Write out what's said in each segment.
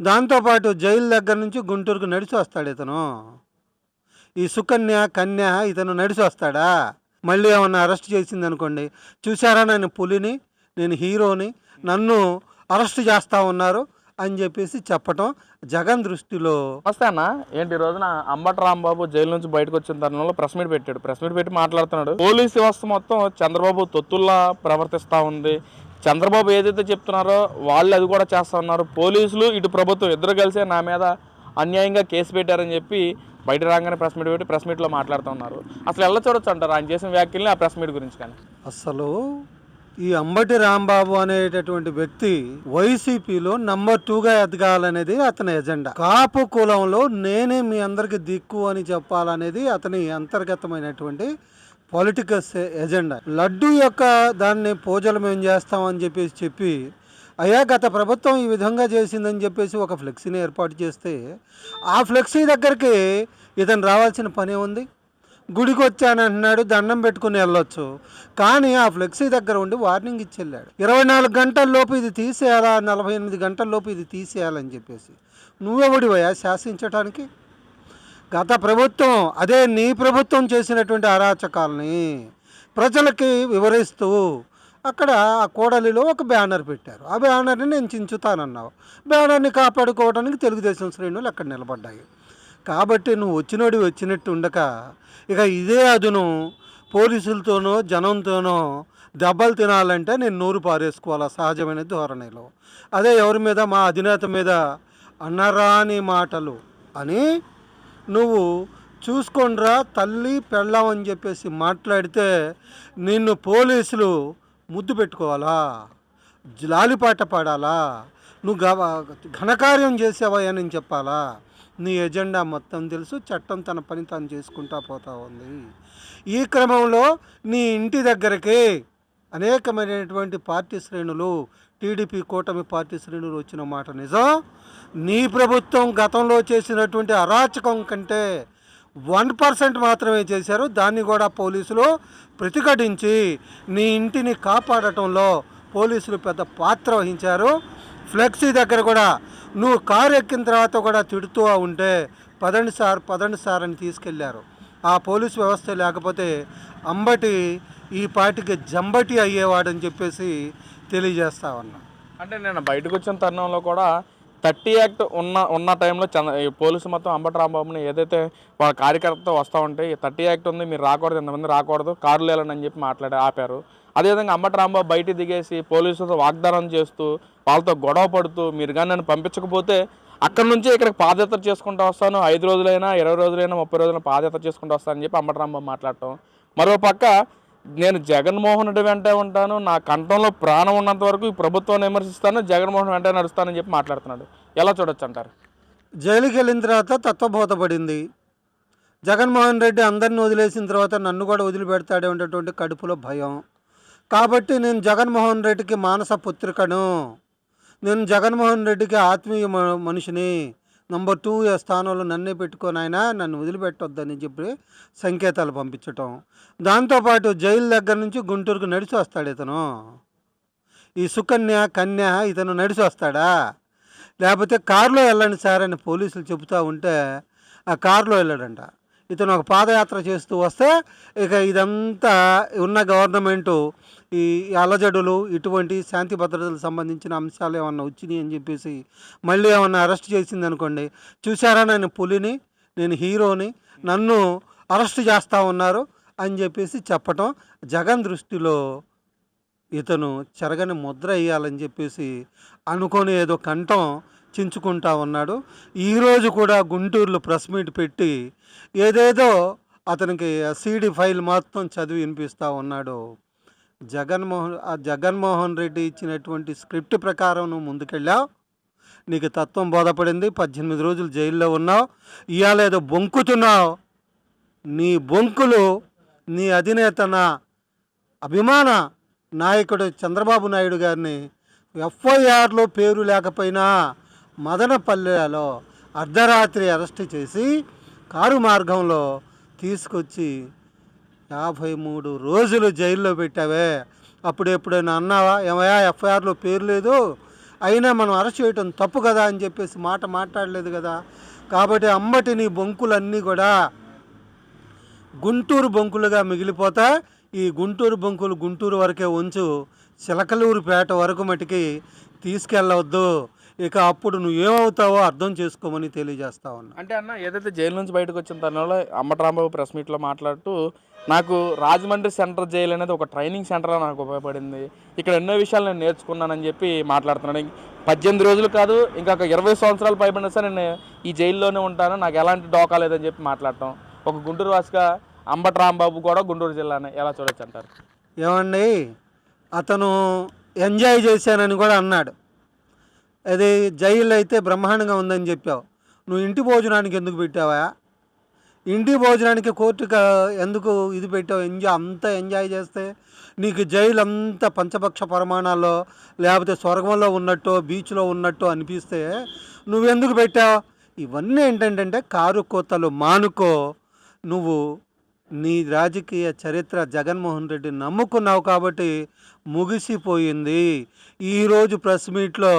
దాంతోపాటు జైలు దగ్గర నుంచి గుంటూరుకు నడిచి వస్తాడు ఇతను. ఈ సుకన్య, కన్య ఇతను నడిచి వస్తాడా? మళ్ళీ ఏమన్నా అరెస్ట్ చేసిందనుకోండి, చూసారా నేను పులిని, నేను హీరోని, నన్ను అరెస్ట్ చేస్తా ఉన్నారు అని చెప్పేసి చెప్పటం జగన్ దృష్టిలో. నమస్తే అన్న. ఏంటి ఈ రోజున అంబటి రాంబాబు జైలు నుంచి బయటకు వచ్చిన తరుణంలో ప్రెస్ మీట్ పెట్టాడు. ప్రెస్ మీట్ పెట్టి మాట్లాడుతున్నాడు. పోలీస్ వ్యవస్థ మొత్తం చంద్రబాబు తొత్తుల్లా ప్రవర్తిస్తూ ఉంది. చంద్రబాబు ఏదైతే చెప్తున్నారో వాళ్ళు అది కూడా చేస్తూ ఉన్నారు. పోలీసులు ఇటు ప్రభుత్వం ఇద్దరు కలిసే నా మీద అన్యాయంగా కేసు పెట్టారని చెప్పి బయట రాగానే ప్రెస్ మీట్ పెట్టి ప్రెస్ మీట్లో మాట్లాడుతూ ఉన్నారు. అసలు ఎలా చూడొచ్చు అంటారు ఆయన చేసిన వ్యాఖ్యల్ని, ఆ ప్రెస్ మీట్ గురించి? కానీ అసలు ఈ అంబటి రాంబాబు అనేటటువంటి వ్యక్తి వైసీపీలో నంబర్ 2గా ఎదగాలనేది అతని ఎజెండా. కాపు కులంలో నేనే మీ అందరికి దిక్కు అని చెప్పాలనేది అతని అంతర్గతమైనటువంటి పొలిటికల్ ఎజెండా. లడ్డు యొక్క దాన్ని పూజలు మేము చేస్తామని చెప్పి అయ్యా గత ప్రభుత్వం ఈ విధంగా చేసిందని చెప్పేసి ఒక ఫ్లెక్సీని ఏర్పాటు చేస్తే ఆ ఫ్లెక్సీ దగ్గరికి ఇతను రావాల్సిన పనే ఉంది. గుడికి వచ్చానంటున్నాడు, దండం పెట్టుకుని వెళ్ళొచ్చు. కానీ ఆ ఫ్లెక్సీ దగ్గర ఉండి వార్నింగ్ ఇచ్చి వెళ్ళాడు. 24 గంటల్లోపు ఇది తీసేయాలా, 48 గంటల్లోపు ఇది తీసేయాలని చెప్పేసి. నువ్వెవడివయ్యా శాసించడానికి? గత ప్రభుత్వం, అదే నీ ప్రభుత్వం చేసినటువంటి అరాచకాలని ప్రజలకి వివరిస్తూ అక్కడ ఆ కోడలిలో ఒక బ్యానర్ పెట్టారు. ఆ బ్యానర్ని నేను చించుతానన్నావు. బ్యానర్ని కాపాడుకోవడానికి తెలుగుదేశం శ్రేణులు అక్కడ నిలబడ్డాయి. కాబట్టి నువ్వు వచ్చినట్టు ఉండక ఇక ఇదే అదును పోలీసులతోనో జనంతోనో దెబ్బలు తినాలంటే నేను నోరు పారేసుకోవాలా సహజమైన ధోరణిలో. అదే ఎవరి మీద, మా అధినేత మీద అన్నరాని మాటలు అని నువ్వు చూసుకోండిరా తల్లి పెళ్ళాం అని చెప్పేసి మాట్లాడితే నిన్ను పోలీసులు ముద్దు పెట్టుకోవాలా, లాలిపాట పాడాలా, నువ్వు ఘనకార్యం చేసావా అని చెప్పాలా? నీ ఎజెండా మొత్తం తెలుసు. చట్టం తన పని తాను చేసుకుంటా పోతా ఉంది. ఈ క్రమంలో నీ ఇంటి దగ్గరికి అనేకమైనటువంటి పార్టీ శ్రేణులు, టీడీపీ కూటమి పార్టీ శ్రేణులు వచ్చిన మాట నిజం. నీ ప్రభుత్వం గతంలో చేసినటువంటి అరాచకం కంటే 1% మాత్రమే చేశారు. దాన్ని కూడా పోలీసులు ప్రతిఘటించి నీ ఇంటిని కాపాడటంలో పోలీసులు పెద్ద పాత్ర వహించారు. ఫ్లెక్సీ దగ్గర కూడా నువ్వు కారు ఎక్కిన తర్వాత కూడా తిడుతూ ఉంటే పదండి సార్ అని తీసుకెళ్లారు. ఆ పోలీసు వ్యవస్థ లేకపోతే అంబటి ఈ పార్టీకి జంబటి అయ్యేవాడని చెప్పేసి తెలియజేస్తా ఉన్నా. అంటే నేను బయటకు వచ్చిన తరుణంలో కూడా 30 యాక్ట్ ఉన్న టైంలో పోలీసు మొత్తం అంబటి రాంబాబుని ఏదైతే వాళ్ళ కార్యకర్తతో వస్తూ ఉంటే 30 యాక్ట్ ఉంది, మీరు రాకూడదు, ఎంతమంది రాకూడదు, కారులు వెళ్ళండి చెప్పి ఆపారు. అదేవిధంగా అంబటి రాంబాబు బయట దిగేసి పోలీసులతో వాగ్దానం చేస్తూ వాళ్ళతో గొడవ పడుతూ మీరు కానీ నన్ను పంపించకపోతే అక్కడి నుంచే ఇక్కడికి పాదయాత్ర చేసుకుంటూ వస్తాను, 5 రోజులైనా 20 రోజులైనా 30 రోజులైనా పాదయాత్ర చేసుకుంటూ వస్తానని చెప్పి అంబటి రాంబాబు మాట్లాడటం. మరోపక్క నేను జగన్మోహన్ రెడ్డి వెంటే ఉంటాను, నా కంఠంలో ప్రాణం ఉన్నంత వరకు ఈ ప్రభుత్వాన్ని విమర్శిస్తాను, జగన్మోహన్ వెంటే నడుస్తానని చెప్పి మాట్లాడుతున్నాడు. ఎలా చూడొచ్చు అంటారు? జైలుకి వెళ్ళిన తర్వాత తత్వబోధపడింది. జగన్మోహన్ రెడ్డి అందరిని వదిలేసిన తర్వాత నన్ను కూడా వదిలిపెడతాడే ఉండేటువంటి కడుపులో భయం. కాబట్టి నేను జగన్మోహన్ రెడ్డికి మానస పుత్రికను, నేను జగన్మోహన్ రెడ్డికి ఆత్మీయ మనిషిని, నంబర్ 2 స్థానంలో నన్నే పెట్టుకొని ఆయన నన్ను వదిలిపెట్టొద్దని చెప్పి సంకేతాలు పంపించటం. దాంతోపాటు జైలు దగ్గర నుంచి గుంటూరుకు నడిచి వస్తాడు ఇతను. ఈ సుకన్య, కన్య ఇతను నడిచి వస్తాడా? లేకపోతే కారులో వెళ్ళండి సార్ అని పోలీసులు చెబుతూ ఉంటే ఆ కారులో వెళ్ళాడంట. ఇతను ఒక పాదయాత్ర చేస్తూ వస్తే ఇక ఇదంతా ఉన్న గవర్నమెంటు ఈ అలజడులు, ఇటువంటి శాంతి భద్రతలకు సంబంధించిన అంశాలు ఏమన్నా వచ్చినాయి అని చెప్పేసి మళ్ళీ ఏమన్నా అరెస్ట్ చేసింది అనుకోండి, చూసారా నేను పులిని, నేను హీరోని, నన్ను అరెస్ట్ చేస్తూ ఉన్నారు అని చెప్పేసి చెప్పటం జగన్ దృష్టిలో ఇతను చెరగని ముద్ర వేయాలని చెప్పేసి అనుకొని ఏదో కంఠం చించుకుంటా ఉన్నాడు. ఈరోజు కూడా గుంటూరులో ప్రెస్ మీట్ పెట్టి ఏదేదో అతనికి సీడీ ఫైల్ మొత్తం చదివి వినిపిస్తూ ఉన్నాడు. జగన్మోహన్ రెడ్డి ఇచ్చినటువంటి స్క్రిప్ట్ ప్రకారం నువ్వు ముందుకెళ్ళావు, నీకు తత్వం బోధపడింది, 18 రోజులు జైల్లో ఉన్నావు, ఇవాళ ఏదో బొంకుతున్నావు. నీ బొంకులు నీ అధినేతన అభిమాన నాయకుడు చంద్రబాబు నాయుడు గారిని ఎఫ్ఐఆర్లో పేరు లేకపోయినా మదనపల్లెలో అర్ధరాత్రి అరెస్ట్ చేసి కారు మార్గంలో తీసుకొచ్చి 53 రోజులు జైల్లో పెట్టావే. అప్పుడు ఎప్పుడైనా అన్నావా, ఏమయ్యా ఎఫ్ఐఆర్లో పేరు లేదు, అయినా మనం అరెస్ట్ చేయటం తప్పు కదా అని చెప్పేసి మాట మాట్లాడలేదు కదా. కాబట్టి అంబటి నీ బొంకులన్నీ కూడా గుంటూరు బొంకులుగా మిగిలిపోతా. ఈ గుంటూరు బొంకులు గుంటూరు వరకే ఉంచు, చిలకలూరుపేట వరకు మటుకి తీసుకెళ్ళవద్దు. ఇక అప్పుడు నువ్వేమవుతావో అర్థం చేసుకోమని తెలియజేస్తా ఉన్నా. అంటే అన్న ఏదైతే జైలు నుంచి బయటకు వచ్చిన తరుణంలో అంబటి రాంబాబు ప్రెస్ మీట్లో మాట్లాడుతూ నాకు రాజమండ్రి సెంట్రల్ జైలు అనేది ఒక ట్రైనింగ్ సెంటర్గా నాకు ఉపయోగపడింది, ఇక్కడ ఎన్నో విషయాలు నేను నేర్చుకున్నానని చెప్పి మాట్లాడుతున్నాను. 18 రోజులు కాదు, ఇంకా 20 సంవత్సరాలు పైబడినా సరే నేను ఈ జైల్లోనే ఉంటాను, నాకు ఎలాంటి డోకా లేదని చెప్పి మాట్లాడటం. ఒక గుంటూరు వాసిగా అంబటి రాంబాబు కూడా గుంటూరు జిల్లానే ఎలా చూడొచ్చు అంటారు? ఏమండి, అతను ఎంజాయ్ చేశానని కూడా అన్నాడు. అది జైలు అయితే బ్రహ్మాండంగా ఉందని చెప్పావు. నువ్వు ఇంటి భోజనానికి ఎందుకు పెట్టావా? ఇంటి భోజనానికి కోర్టుకు ఎందుకు ఇది పెట్టావు? అంత ఎంజాయ్ చేస్తే నీకు జైలు అంతా పంచపక్ష పరిమాణాల్లో లేకపోతే స్వర్గంలో ఉన్నట్టు బీచ్లో ఉన్నట్టు అనిపిస్తే నువ్వెందుకు పెట్టావు? ఇవన్నీ ఏంటంటే కారు కోతలు మానుకో. నువ్వు నీ రాజకీయ చరిత్ర జగన్మోహన్ రెడ్డి నమ్ముకున్నావు కాబట్టి ముగిసిపోయింది. ఈరోజు ప్రెస్ మీట్లో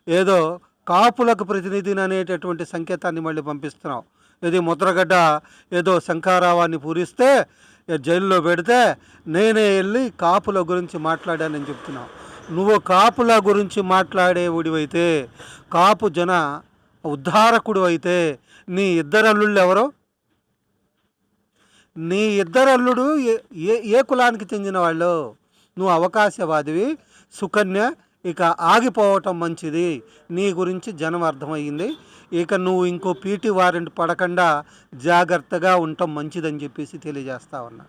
ఏదో కాపులకు ప్రతినిధిని అనేటటువంటి సంకేతాన్ని మళ్ళీ పంపిస్తున్నావు. ఇది ముద్రగడ్డ ఏదో శంఖారావాన్ని పూరిస్తే జైల్లో పెడితే నేనే వెళ్ళి కాపుల గురించి మాట్లాడానని చెప్తున్నావు. నువ్వు కాపుల గురించి మాట్లాడేవుడివైతే, కాపు జన ఉద్ధారకుడు అయితే నీ ఇద్దరు అల్లుళ్ళు ఎవరో? నీ ఇద్దరు అల్లుడు ఏ కులానికి చెందిన వాళ్ళు? నువ్వు అవకాశవాదివి, సుకన్య. ఇక ఆగిపోవటం మంచిది. నీ గురించి జనం అర్థమయ్యింది. ఇక నువ్వు ఇంకో పీటీ వారెంట్ పడకుండా జాగ్రత్తగా ఉండటం మంచిదని చెప్పేసి తెలియజేస్తా ఉన్నా.